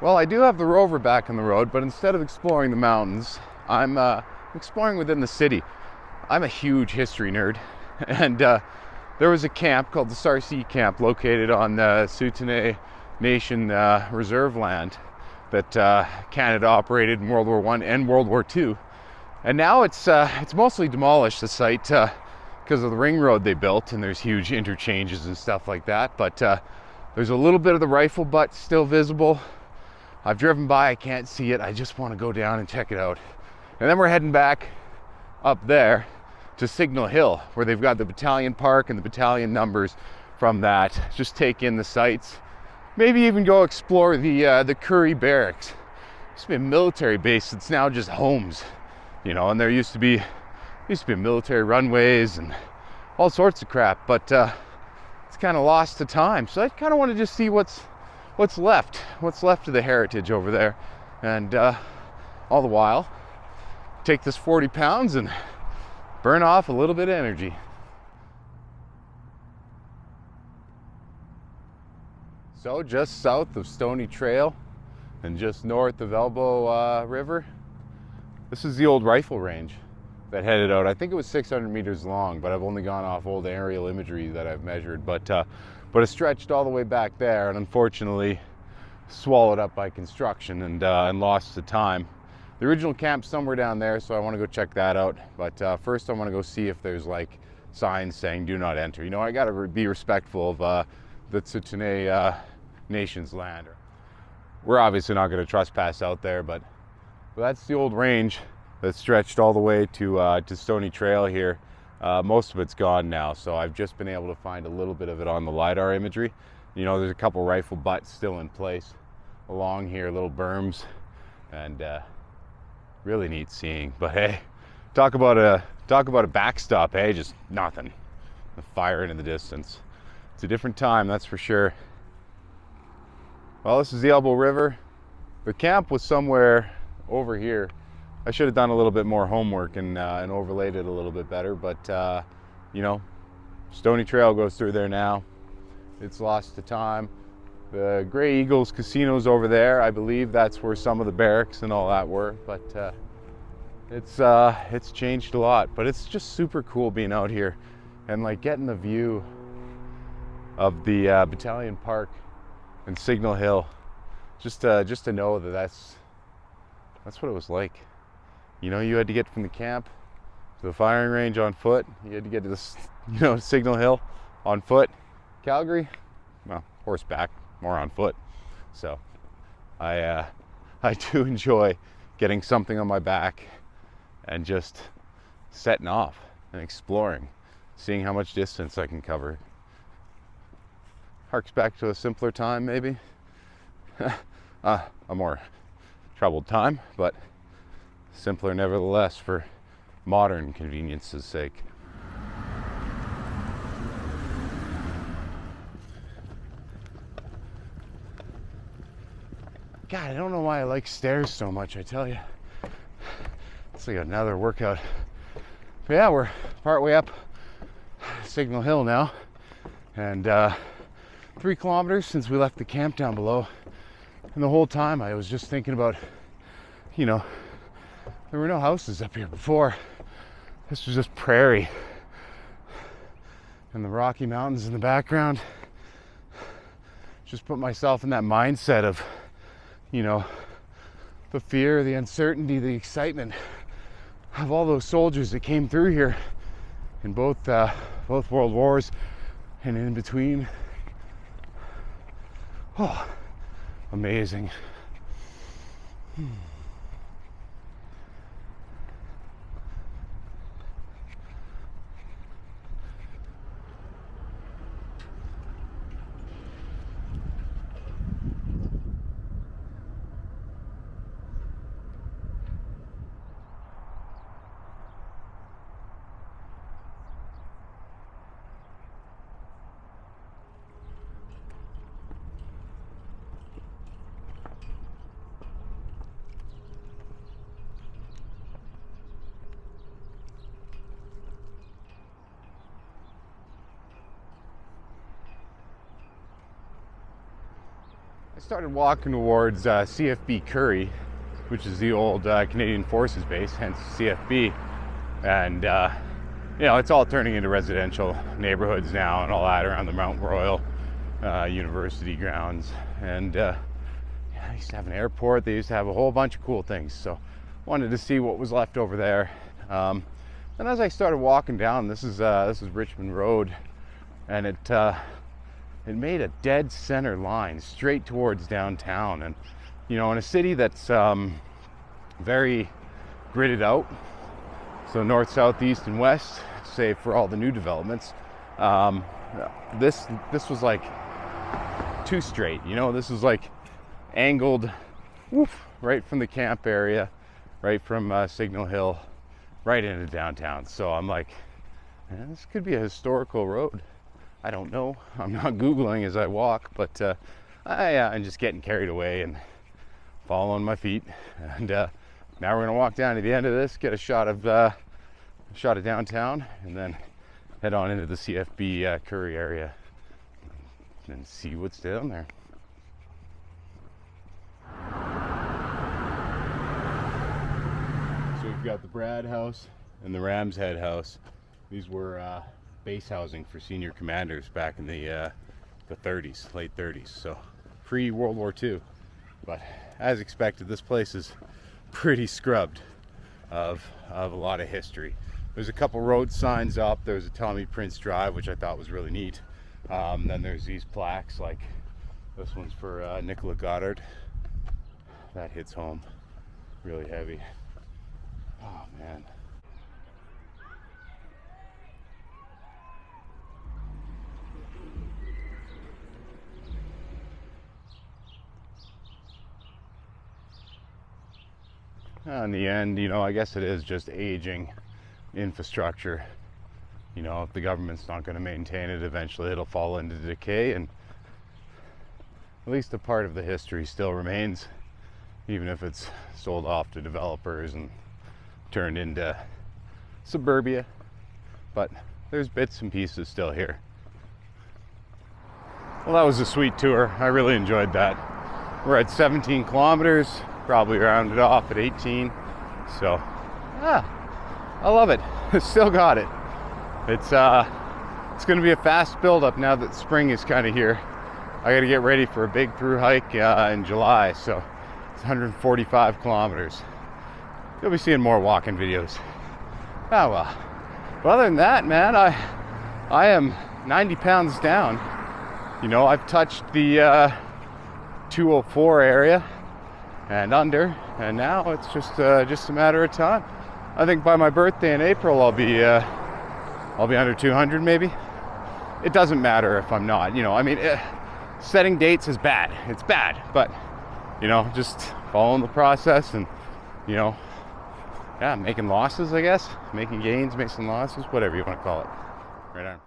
Well, I do have the rover back on the road, but instead of exploring the mountains, I'm exploring within the city. I'm a huge history nerd, and there was a camp called the Sarcee Camp located on the Tsuut'ina Nation reserve land that Canada operated in World War I and World War II. And now it's mostly demolished, the site, because of the ring road they built, and there's huge interchanges and stuff like that. But there's a little bit of the rifle butt still visible. I've driven by, I can't see it. I just want to go down and check it out. And then we're heading back up there to Signal Hill, where they've got the battalion park and the battalion numbers from that. Just take in the sights. Maybe even go explore the Currie Barracks. It used to be a military base. It's now just homes, you know. And there used to be military runways and all sorts of crap. But it's kind of lost to time. So I kind of want to just see what's left of the heritage over there, and all the while take this 40 pounds and burn off a little bit of energy. So just south of Stony Trail and just north of Elbow River, this is the old rifle range that headed out. I think it was 600 meters long, but I've only gone off old aerial imagery that I've measured. But it stretched all the way back there, and unfortunately swallowed up by construction and lost to time. The original camp's somewhere down there, so I want to go check that out. But first I want to go see if there's like signs saying do not enter. You know, I got to be respectful of the Tsuut'ina Nation's land. We're obviously not going to trespass out there, but that's the old range that stretched all the way to Stony Trail here. Most of it's gone now, so I've just been able to find a little bit of it on the LiDAR imagery. You know, there's a couple rifle butts still in place along here, little berms, and really neat seeing. But hey, talk about a backstop, hey, just nothing. The fire into the distance. It's a different time, that's for sure. Well, this is the Elbow River. The camp was somewhere over here. I should have done a little bit more homework and overlaid it a little bit better, but you know, Stony Trail goes through there now. It's lost to time. The Grey Eagles casino's over there. I believe that's where some of the barracks and all that were, but it's changed a lot. But it's just super cool being out here and like getting the view of the battalion park and Signal Hill. Just to know that that's what it was like. You know, you had to get from the camp to the firing range on foot. You had to get to this, you know, Signal Hill on foot. Calgary, well, horseback, more on foot. So I do enjoy getting something on my back and just setting off and exploring, seeing how much distance I can cover. Harks back to a simpler time, maybe. A more troubled time, but simpler nevertheless for modern convenience's sake. God, I don't know why I like stairs so much, I tell you. It's like another workout. But yeah, we're partway up Signal Hill now, and 3 kilometers since we left the camp down below. And the whole time I was just thinking about, you know, there were no houses up here before. This was just prairie. And the Rocky Mountains in the background. Just put myself in that mindset of, you know, the fear, the uncertainty, the excitement of all those soldiers that came through here in both world wars and in between. Oh, amazing. started walking towards CFB Currie, which is the old Canadian Forces base, hence CFB. And, you know, it's all turning into residential neighborhoods now and all that around the Mount Royal University grounds. And yeah, they used to have an airport. They used to have a whole bunch of cool things. So wanted to see what was left over there. And as I started walking down, this is Richmond Road, and it made a dead center line straight towards downtown. And you know, in a city that's very gridded out, so north, south, east, and west, save for all the new developments, this was like too straight. You know, this was like angled, woof, right from the camp area, right from Signal Hill, right into downtown. So I'm like, man, this could be a historical road. I don't know. I'm not Googling as I walk, but I'm just getting carried away and following my feet. And now we're gonna walk down to the end of this, get a shot of downtown, and then head on into the CFB Currie area and see what's down there. So we've got the Brad House and the Ram's Head House. These were base housing for senior commanders back in the 30s, late 30s, so pre-World War II. But as expected, this place is pretty scrubbed of a lot of history. There's a couple road signs up. There's a Tommy Prince Drive, which I thought was really neat. Then there's these plaques, like this one's for Nicola Goddard. That hits home really heavy. Oh man. In the end, you know, I guess it is just aging infrastructure. You know, if the government's not going to maintain it, eventually it'll fall into decay, and at least a part of the history still remains, even if it's sold off to developers and turned into suburbia. But there's bits and pieces still here. Well, that was a sweet tour. I really enjoyed that. We're at 17 kilometers, probably rounded off at 18. So, yeah, I love it. Still got it. It's going to be a fast build-up now that spring is kind of here. I got to get ready for a big through hike in July. So it's 145 kilometers. You'll be seeing more walking videos. Oh well. But other than that, man, I am 90 pounds down. You know, I've touched the 204 area and under, and now it's just a matter of time. I think by my birthday in April, I'll be under 200 maybe. It doesn't matter if I'm not. You know, I mean, setting dates is bad. It's bad, but you know, just following the process and you know, yeah, making losses, I guess, making gains, making losses, whatever you want to call it. Right on.